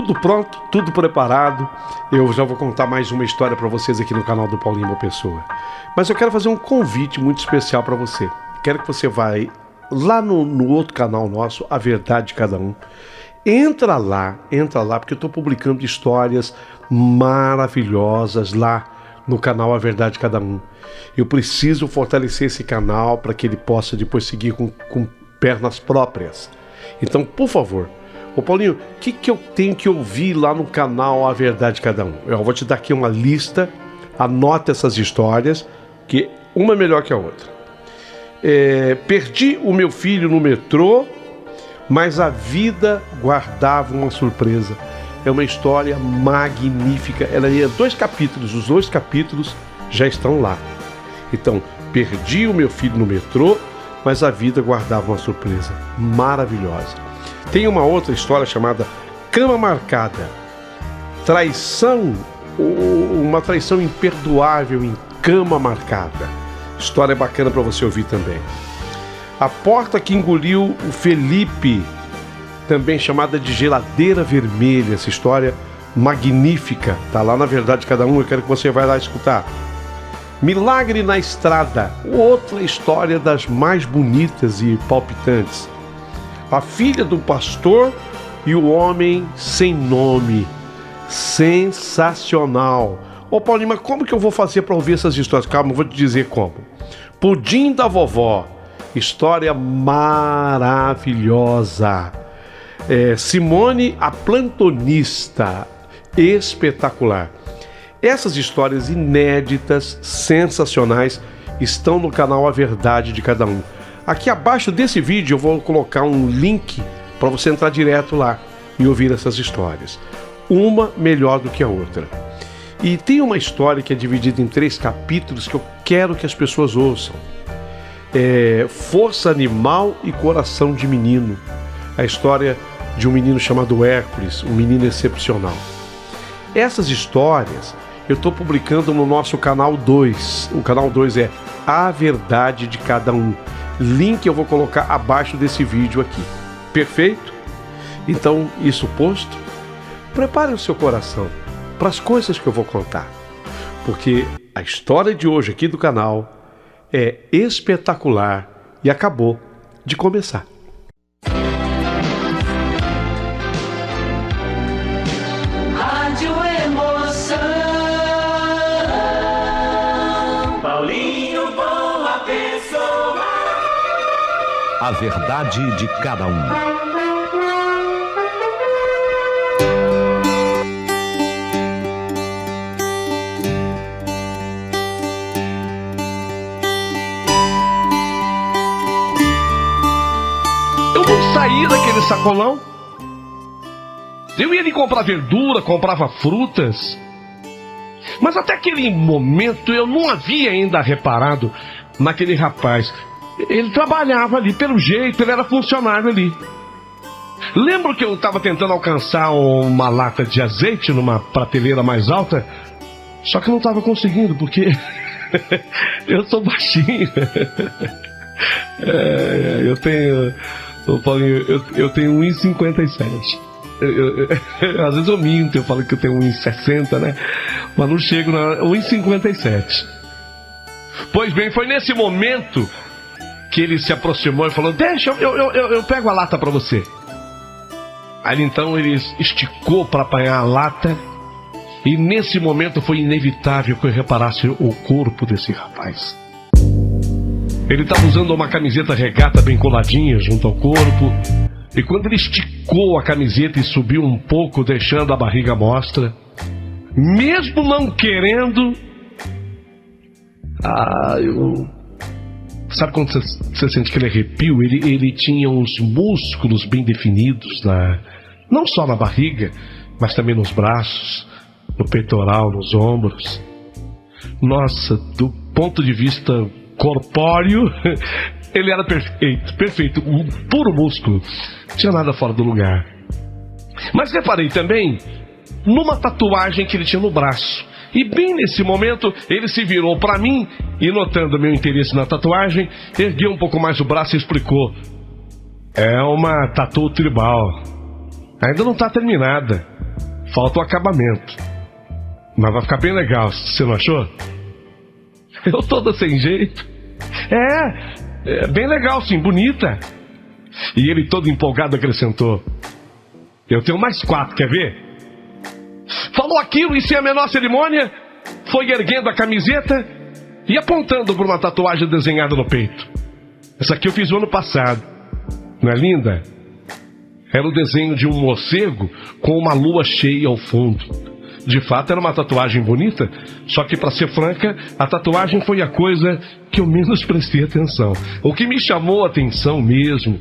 tudo pronto, tudo preparado. Eu já vou contar mais uma história para vocês aqui no canal do Paulinho Boa Pessoa. Mas eu quero fazer um convite muito especial para você. Quero que você vá lá no outro canal nosso, A Verdade de Cada Um. Entra lá, porque eu estou publicando histórias maravilhosas lá no canal A Verdade de Cada Um. Eu preciso fortalecer esse canal para que ele possa depois seguir com pernas próprias. Então, por favor, ô Paulinho, o que eu tenho que ouvir lá no canal A Verdade de Cada Um? Eu vou te dar aqui uma lista, anota essas histórias, que uma é melhor que a outra. Perdi o meu filho no metrô, mas a vida guardava uma surpresa. É uma história magnífica. Ela é 2 capítulos, os 2 capítulos já estão lá. Então, perdi o meu filho no metrô, mas a vida guardava uma surpresa maravilhosa. Tem uma outra história chamada Cama Marcada. Traição, uma traição imperdoável em cama marcada. História bacana para você ouvir também. A porta que engoliu o Felipe, também chamada de Geladeira Vermelha. Essa história magnífica, tá lá na Verdade de Cada Um, eu quero que você vá lá escutar. Milagre na Estrada, outra história das mais bonitas e palpitantes. A filha do pastor e o homem sem nome. Sensacional. Ô Paulinho, mas como que eu vou fazer para ouvir essas histórias? Calma, eu vou te dizer como. Pudim da Vovó, história maravilhosa. Simone a Plantonista, espetacular. Essas histórias inéditas, sensacionais, estão no canal A Verdade de Cada Um. Aqui abaixo desse vídeo eu vou colocar um link para você entrar direto lá e ouvir essas histórias. Uma melhor do que a outra. E tem uma história que é dividida em 3 capítulos que eu quero que as pessoas ouçam. Força Animal e Coração de Menino. A história de um menino chamado Hércules, um menino excepcional. Essas histórias eu estou publicando no nosso canal 2. O canal 2 é A Verdade de Cada Um. Link eu vou colocar abaixo desse vídeo aqui. Perfeito? Então, isso posto, prepare o seu coração para as coisas que eu vou contar. Porque a história de hoje aqui do canal é espetacular e acabou de começar. Rádio Emoção, Paulinho Boa Pessoa. A Verdade de Cada Um. Eu não saía daquele sacolão. Eu ia ali comprar verdura, comprava frutas. Mas até aquele momento eu não havia ainda reparado naquele rapaz. Ele trabalhava ali, pelo jeito, ele era funcionário ali. Lembro que eu estava tentando alcançar uma lata de azeite numa prateleira mais alta, só que eu não estava conseguindo, porque eu sou baixinho. Eu tenho... Ô Paulinho, eu tenho 1,57. Às vezes eu minto, eu falo que eu tenho 1,60, né? Mas não chego na 1,57. Pois bem, foi nesse momento que ele se aproximou e falou: deixa, eu pego a lata pra você. Aí então ele esticou para apanhar a lata. E nesse momento foi inevitável que eu reparasse o corpo desse rapaz. Ele estava usando uma camiseta regata bem coladinha junto ao corpo. E quando ele esticou a camiseta e subiu um pouco, deixando a barriga à mostra, mesmo não querendo... Sabe quando você sente aquele arrepio? Ele tinha uns músculos bem definidos, não só na barriga, mas também nos braços, no peitoral, nos ombros. Nossa, do ponto de vista corpóreo, ele era perfeito, um puro músculo, não tinha nada fora do lugar. Mas reparei também numa tatuagem que ele tinha no braço. E bem nesse momento, ele se virou para mim e, notando meu interesse na tatuagem, ergueu um pouco mais o braço e explicou: é uma tatu tribal, ainda não está terminada. Falta o acabamento. Mas vai ficar bem legal, você não achou? Eu toda sem jeito. É bem legal sim, bonita. E ele todo empolgado acrescentou: eu tenho mais 4, quer ver? Falou aquilo e sem a menor cerimônia, foi erguendo a camiseta e apontando para uma tatuagem desenhada no peito. Essa aqui eu fiz o ano passado. Não é linda? Era o desenho de um morcego com uma lua cheia ao fundo. De fato era uma tatuagem bonita, só que, para ser franca, a tatuagem foi a coisa que eu menos prestei atenção. O que me chamou a atenção mesmo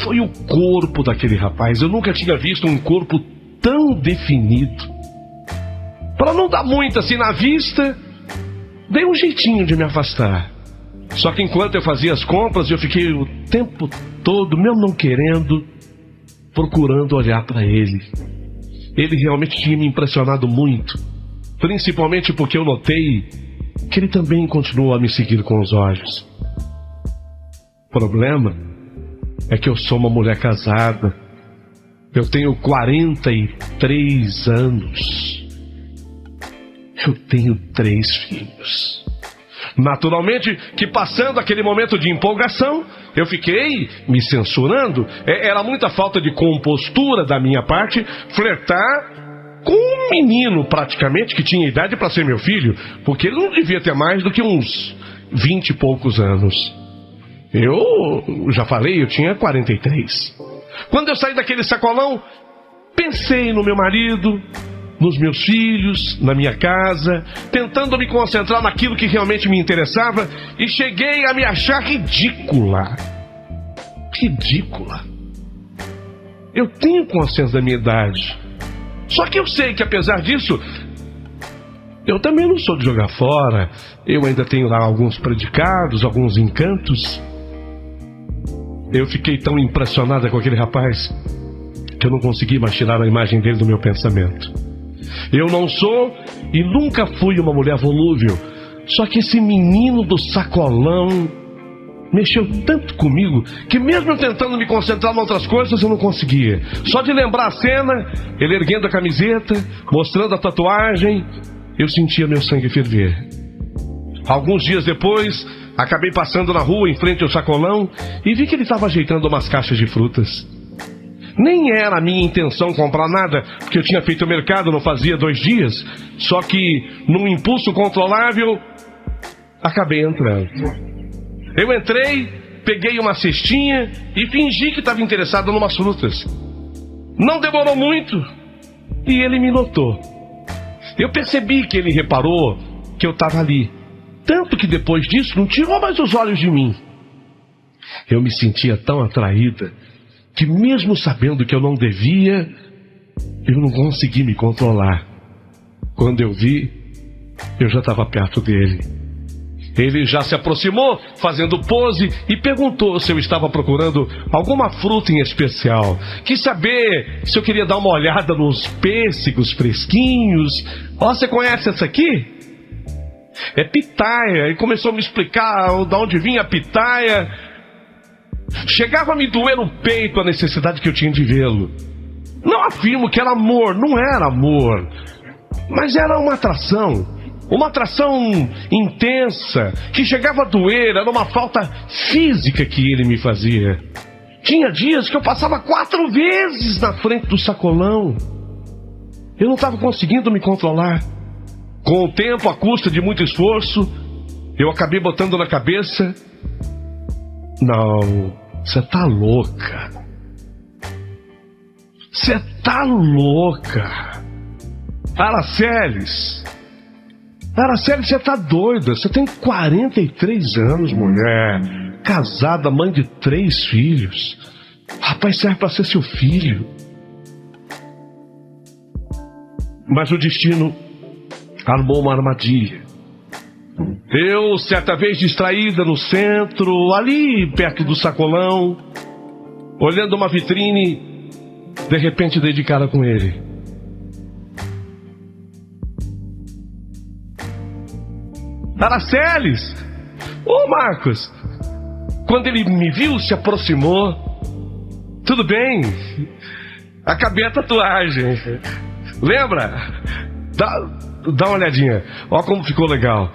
foi o corpo daquele rapaz. Eu nunca tinha visto um corpo tão definido. Para não dar muito assim na vista, dei um jeitinho de me afastar. Só que enquanto eu fazia as compras, eu fiquei o tempo todo, mesmo não querendo, procurando olhar para ele. Ele realmente tinha me impressionado muito, principalmente porque eu notei que ele também continuou a me seguir com os olhos. O problema é que eu sou uma mulher casada. Eu tenho 43 anos. Eu tenho 3 filhos. Naturalmente que, passando aquele momento de empolgação, eu fiquei me censurando. Era muita falta de compostura da minha parte flertar com um menino praticamente que tinha idade para ser meu filho, porque ele não devia ter mais do que uns 20 e poucos anos. Eu já falei, eu tinha 43. Quando eu saí daquele sacolão, pensei no meu marido, nos meus filhos, na minha casa, tentando me concentrar naquilo que realmente me interessava, e cheguei a me achar ridícula. Ridícula. Eu tenho consciência da minha idade. Só que eu sei que, apesar disso, eu também não sou de jogar fora. Eu ainda tenho lá alguns predicados, alguns encantos. Eu fiquei tão impressionada com aquele rapaz que eu não consegui mais tirar a imagem dele do meu pensamento. Eu não sou e nunca fui uma mulher volúvel. Só que esse menino do sacolão mexeu tanto comigo que, mesmo eu tentando me concentrar em outras coisas, eu não conseguia. Só de lembrar a cena, ele erguendo a camiseta, mostrando a tatuagem, eu sentia meu sangue ferver. Alguns dias depois, acabei passando na rua em frente ao sacolão e vi que ele estava ajeitando umas caixas de frutas. Nem era a minha intenção comprar nada, porque eu tinha feito o mercado não fazia 2 dias. Só que, num impulso controlável, acabei entrando. Eu entrei, peguei uma cestinha e fingi que estava interessado em umas frutas. Não demorou muito e ele me notou. Eu percebi que ele reparou que eu estava ali. Tanto que depois disso não tirou mais os olhos de mim. Eu me sentia tão atraída que, mesmo sabendo que eu não devia, eu não consegui me controlar. Quando eu vi, eu já estava perto dele. Ele já se aproximou, fazendo pose, e perguntou se eu estava procurando alguma fruta em especial. Quis saber se eu queria dar uma olhada nos pêssegos fresquinhos. Ó, você conhece essa aqui? É pitaia. E começou a me explicar de onde vinha a pitaia. Chegava a me doer no peito a necessidade que eu tinha de vê-lo. Não afirmo que era amor, não era amor, mas era uma atração intensa, que chegava a doer. Era uma falta física que ele me fazia. Tinha dias que eu passava 4 vezes na frente do sacolão. Eu não estava conseguindo me controlar. Com o tempo, à custa de muito esforço, eu acabei botando na cabeça: não, você tá louca. Você tá louca. Araceles, você tá doida. Você tem 43 anos, mulher. Casada, mãe de 3 filhos. Rapaz, serve pra ser seu filho. Mas o destino armou uma armadilha. Eu, certa vez distraída no centro, ali perto do sacolão, olhando uma vitrine, de repente dei de cara com ele. Araceles! Ô, Marcos! Quando ele me viu, se aproximou. Tudo bem? Acabei a tatuagem. Lembra? Dá uma olhadinha. Ó como ficou legal.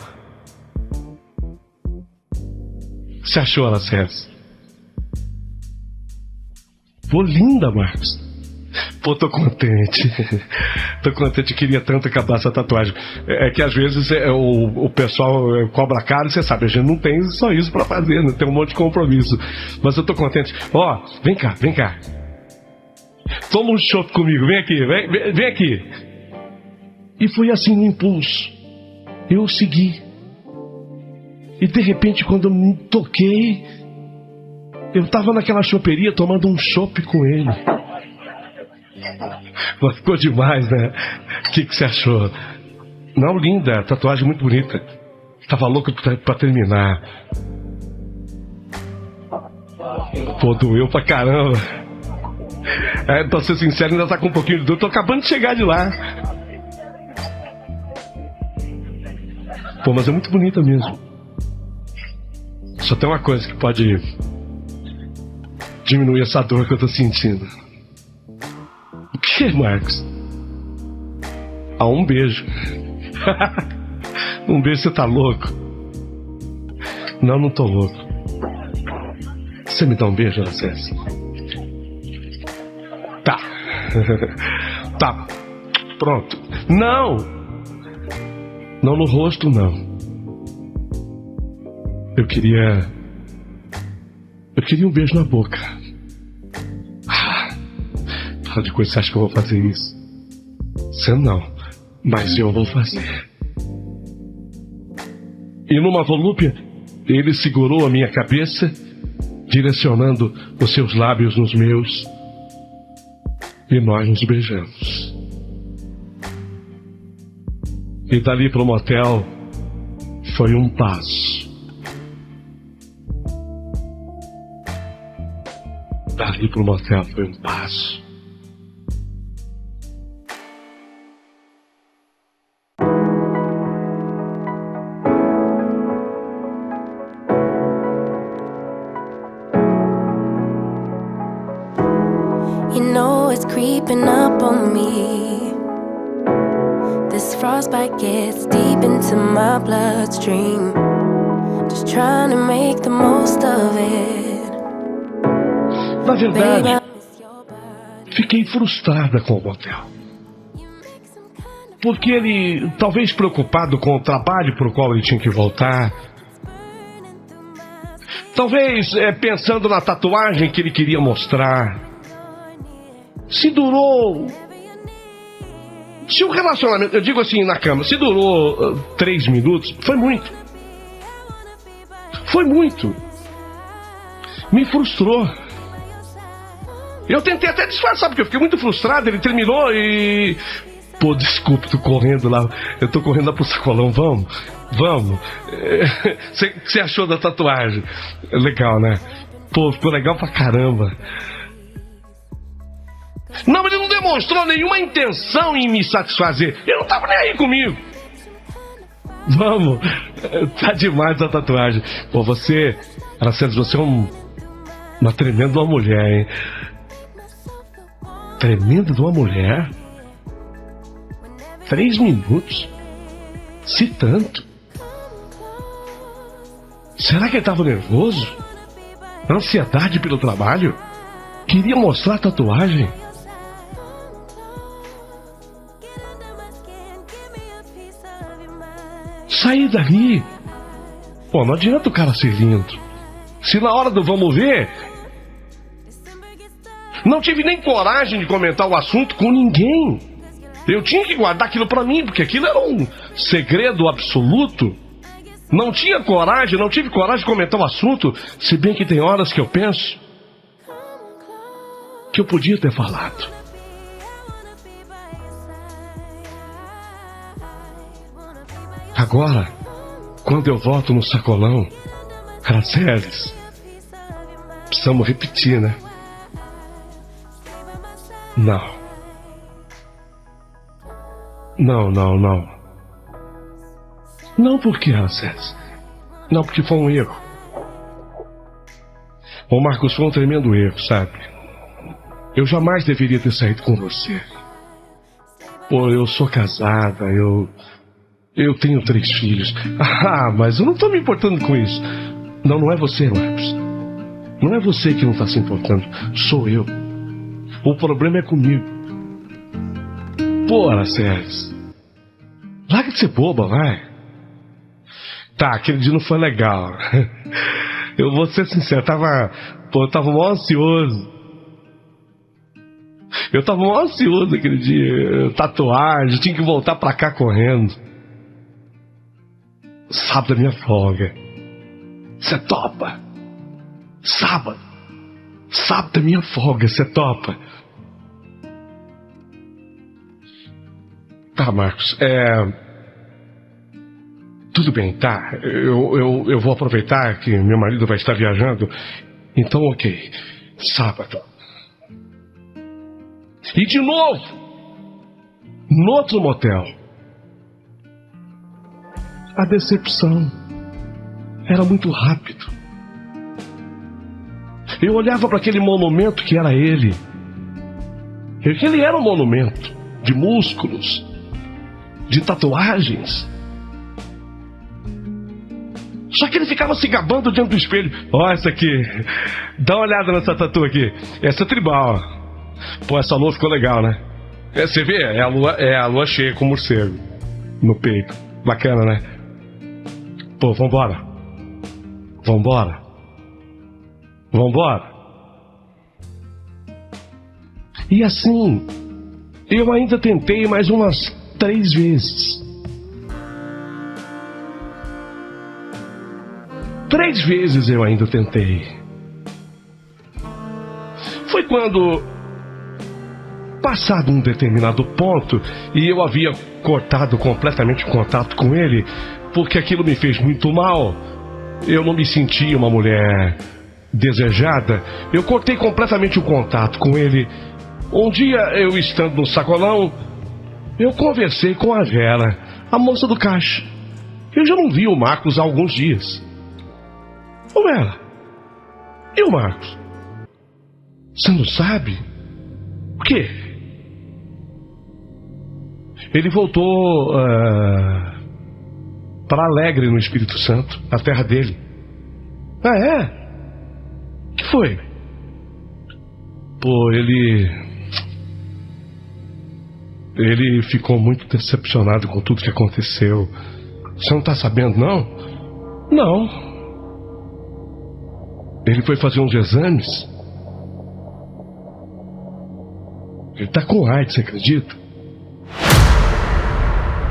Você achou, Araceli? Pô, linda, Marcos. Pô, tô contente. Tô contente, queria tanto acabar essa tatuagem. É que às vezes o pessoal cobra caro, você sabe, a gente não tem só isso pra fazer, não tem um monte de compromisso. Mas eu tô contente. Ó, vem cá. Toma um chopp comigo, vem aqui, vem aqui. E foi assim no impulso. Eu segui. E de repente, quando eu me toquei, eu tava naquela choperia tomando um chopp com ele. Mas ficou demais, né? O que você achou? Não, linda, tatuagem muito bonita. Tava louco pra terminar. Pô, doeu pra caramba. Pra ser sincero, ainda tá com um pouquinho de dor. Tô acabando de chegar de lá. Pô, mas é muito bonita mesmo. Só tem uma coisa que pode diminuir essa dor que eu tô sentindo. O que, Marcos? Um beijo. Um beijo, você tá louco? Não tô louco. Você me dá um beijo, Araceli? Tá. Tá. Pronto. Não no rosto, não. Eu queria um beijo na boca. Fala de coisa, você acha que eu vou fazer isso? Você não, mas eu vou fazer. E numa volúpia, ele segurou a minha cabeça, direcionando os seus lábios nos meus, e nós nos beijamos. E dali pro motel foi um passo. Dali pro motel foi um passo. You know it's creeping up on me. This frostbite gets deep into my bloodstream. Just trying to make the most of it. Na verdade, fiquei frustrada com o motel. Porque ele, talvez preocupado com o trabalho para o qual ele tinha que voltar, talvez pensando na tatuagem que ele queria mostrar, se o relacionamento, eu digo assim na cama, se durou 3 minutos, foi muito. Me frustrou. Eu tentei até disfarçar, porque eu fiquei muito frustrado. Ele terminou e... Pô, desculpa, tô correndo lá. Eu tô correndo lá pro sacolão. Vamos. O que você achou da tatuagem? Legal, né? Pô, ficou legal pra caramba. Não, mas ele não demonstrou nenhuma intenção em me satisfazer. Ele não tava nem aí comigo. Vamos. Tá demais a tatuagem. Pô, você... Araceli, você é uma tremenda mulher, hein? Tremenda de uma mulher? 3 minutos? Se tanto? Será que ele estava nervoso? Ansiedade pelo trabalho? Queria mostrar a tatuagem? Sair dali. Pô, não adianta o cara ser lindo. Se na hora do vamos ver, não tive nem coragem de comentar o assunto com ninguém. Eu tinha que guardar aquilo pra mim, porque aquilo era um segredo absoluto. Não tive coragem de comentar o assunto, se bem que tem horas que eu penso que eu podia ter falado. Agora, quando eu volto no sacolão, Araceli, precisamos repetir, né? Não. Não porque, Araceli. Não porque foi um erro. Ô Marcos, foi um tremendo erro, sabe? Eu jamais deveria ter saído com você. Pô, eu sou casada, eu tenho 3 filhos. Ah, mas eu não tô me importando com isso. Não, não é você, Marcos. Não é você que não tá se importando. Sou eu. O problema é comigo. Pô, Araceli, larga de ser boba, vai. Tá, aquele dia não foi legal. Eu vou ser sincero, eu tava mó ansioso. Eu tava mó ansioso aquele dia. Tatuagem, tinha que voltar pra cá correndo. Sábado é minha folga. Você topa? Sábado é minha folga, você topa? Tá, Marcos, tudo bem, tá. Eu vou aproveitar que meu marido vai estar viajando. Então, ok. Sábado. E de novo, no outro motel. A decepção era muito rápido. Eu olhava para aquele monumento que era ele. Ele era um monumento de músculos, de tatuagens. Só que ele ficava se gabando diante do espelho. Ó, essa aqui. Dá uma olhada nessa tatu aqui. Essa é tribal. Pô, essa lua ficou legal, né? Você vê, é a lua cheia com morcego no peito. Bacana, né? Pô, vambora. E assim, eu ainda tentei mais umas 3 vezes. 3 vezes eu ainda tentei. Foi quando, passado um determinado ponto, e eu havia cortado completamente o contato com ele, porque aquilo me fez muito mal. Eu não me sentia uma mulher desejada. Eu cortei completamente o contato com ele. Um dia, eu estando no sacolão, eu conversei com a Vera, a moça do caixa. Eu já não vi o Marcos há alguns dias. Ô Vera, e o Marcos? Você não sabe? O quê? Ele voltou para Alegre, no Espírito Santo, a terra dele. Ah, é? O que foi? Pô, ele ficou muito decepcionado com tudo que aconteceu. Você não tá sabendo, não? Não. Ele foi fazer uns exames. Ele tá com AIDS, você acredita?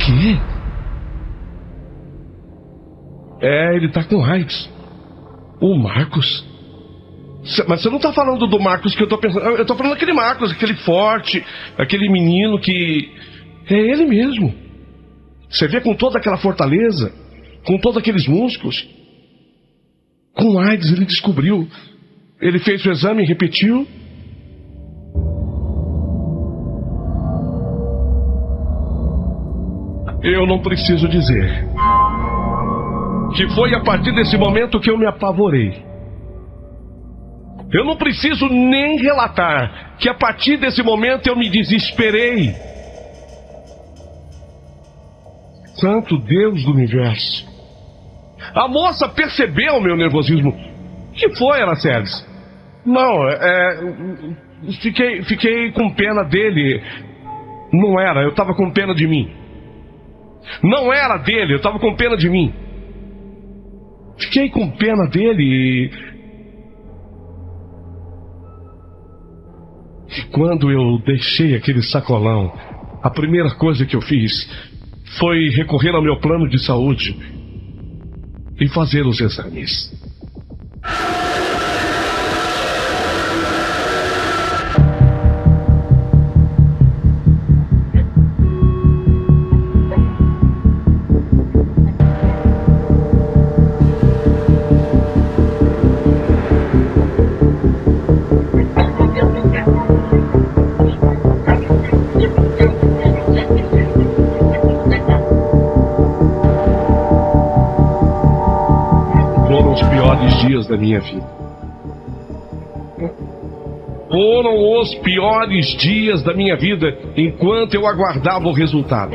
Que? Ele tá com AIDS. O Marcos? Mas você não tá falando do Marcos que eu tô pensando. Eu tô falando daquele Marcos, aquele forte, aquele menino que... É ele mesmo. Você vê, com toda aquela fortaleza, com todos aqueles músculos. Com AIDS ele descobriu. Ele fez o exame e repetiu. Eu não preciso dizer que foi a partir desse momento que eu me apavorei. Eu não preciso nem relatar que a partir desse momento eu me desesperei. Santo Deus do universo. A moça percebeu o meu nervosismo. O que foi, Araceli? Não, fiquei com pena dele. Não era, eu tava com pena de mim. Não era dele, eu tava com pena de mim. Fiquei com pena dele e quando eu deixei aquele sacolão, a primeira coisa que eu fiz foi recorrer ao meu plano de saúde e fazer os exames. Dias da minha vida. Foram os piores dias da minha vida enquanto eu aguardava o resultado.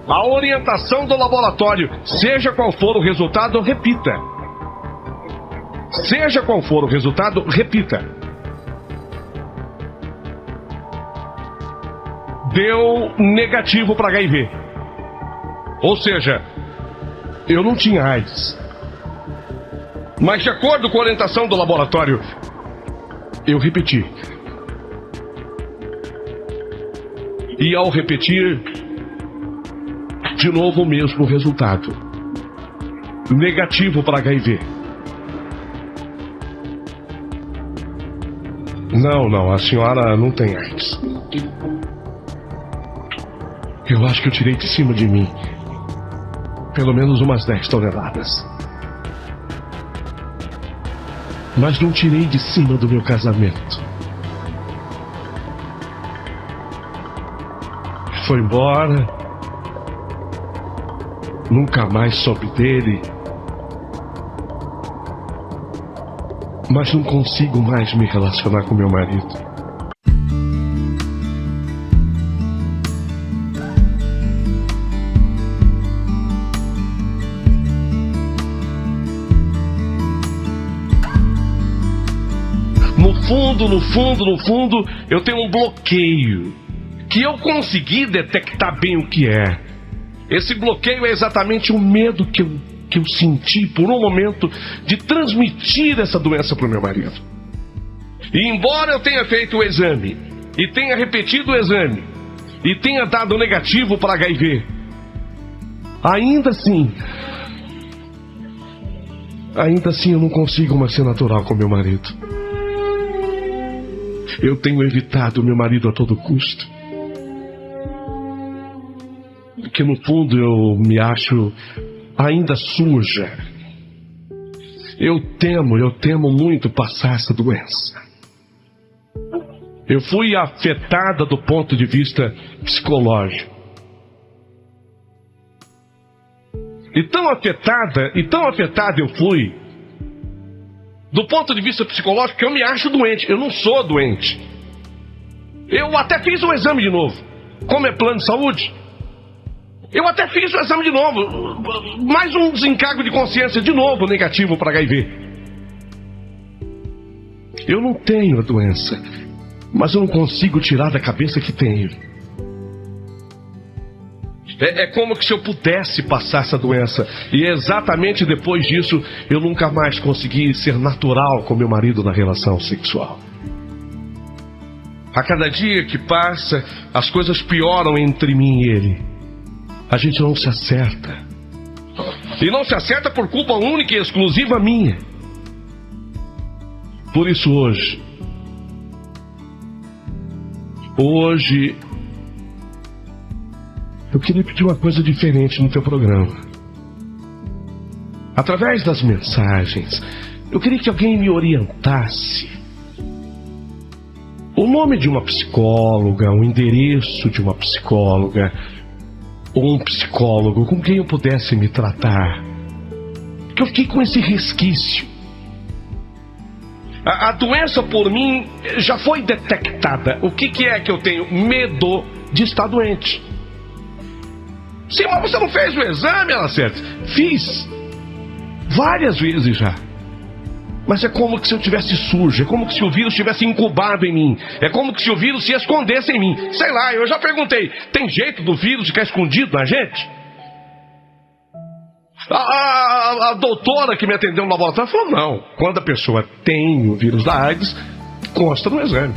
A orientação do laboratório, seja qual for o resultado, repita. Seja qual for o resultado, repita. Deu negativo para HIV. Ou seja, eu não tinha AIDS. Mas de acordo com a orientação do laboratório, eu repeti. E ao repetir, de novo o mesmo resultado. Negativo para HIV. Não, a senhora não tem AIDS. Eu acho que eu tirei de cima de mim pelo menos umas 10 toneladas. Mas não tirei de cima do meu casamento. Foi embora. Nunca mais soube dele. Mas não consigo mais me relacionar com meu marido. No fundo, eu tenho um bloqueio que eu consegui detectar bem o que é. Esse bloqueio é exatamente o medo que eu senti por um momento de transmitir essa doença para o meu marido. E embora eu tenha feito o exame, e tenha repetido o exame, e tenha dado negativo para HIV, ainda assim eu não consigo mais ser natural com meu marido. Eu tenho evitado meu marido a todo custo. Porque no fundo eu me acho ainda suja. Eu temo muito passar essa doença. Eu fui afetada do ponto de vista psicológico. E tão afetada eu fui, do ponto de vista psicológico, que eu me acho doente. Eu não sou doente. Eu até fiz o exame de novo. Como é plano de saúde, eu até fiz o exame de novo. Mais um desencargo de consciência, de novo negativo para HIV. Eu não tenho a doença, mas eu não consigo tirar da cabeça que tenho. É como que se eu pudesse passar essa doença. E exatamente depois disso, eu nunca mais consegui ser natural com meu marido na relação sexual. A cada dia que passa, as coisas pioram entre mim e ele. A gente não se acerta. E não se acerta por culpa única e exclusiva minha. Por isso hoje, eu queria pedir uma coisa diferente no teu programa. Através das mensagens, eu queria que alguém me orientasse. O nome de uma psicóloga, o endereço de uma psicóloga, ou um psicólogo com quem eu pudesse me tratar. Porque eu fiquei com esse resquício. A doença por mim já foi detectada. O que é que eu tenho? Medo de estar doente. Sim, mas você não fez o exame, Alacete? Fiz. Várias vezes já. Mas é como se eu tivesse sujo. É como se o vírus tivesse incubado em mim. É como se o vírus se escondesse em mim. Sei lá, eu já perguntei. Tem jeito do vírus ficar escondido na gente? A doutora que me atendeu no laboratório falou, não. Quando a pessoa tem o vírus da AIDS, consta no exame.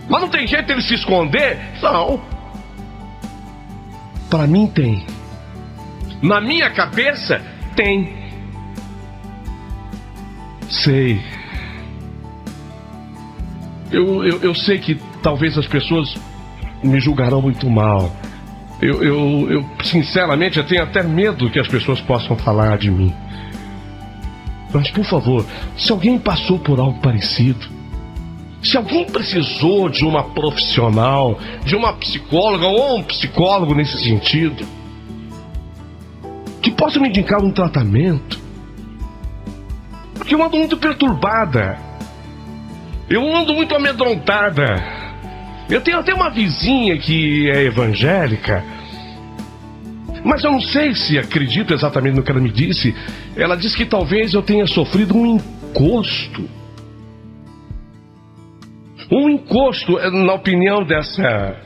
Mas não tem jeito dele se esconder? Não. Para mim tem. Na minha cabeça tem. Sei. Eu sei que talvez as pessoas me julgarão muito mal. Eu sinceramente, eu tenho até medo que as pessoas possam falar de mim. Mas, por favor, se alguém passou por algo parecido, se alguém precisou de uma profissional, de uma psicóloga ou um psicólogo nesse sentido, que possa me indicar um tratamento. que eu ando muito perturbada. Eu ando muito amedrontada. Eu tenho até uma vizinha que é evangélica, mas eu não sei se acredito exatamente no que ela me disse. Ela disse que talvez eu tenha sofrido um encosto. Um encosto, na opinião dessa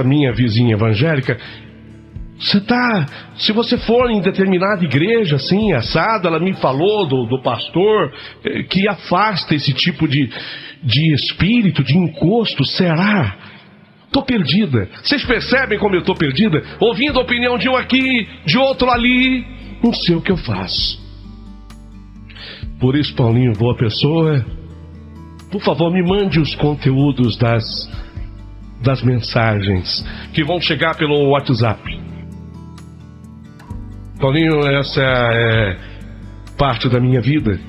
minha vizinha evangélica. Se você for em determinada igreja, assim, assado, ela me falou do pastor que afasta esse tipo de espírito, de encosto. Será? Tô perdida. Vocês percebem como eu tô perdida? Ouvindo a opinião de um aqui, de outro ali. Não sei o que eu faço. Por isso, Paulinho, boa pessoa, por favor, me mande os conteúdos das mensagens que vão chegar pelo WhatsApp. Paulinho, essa é parte da minha vida.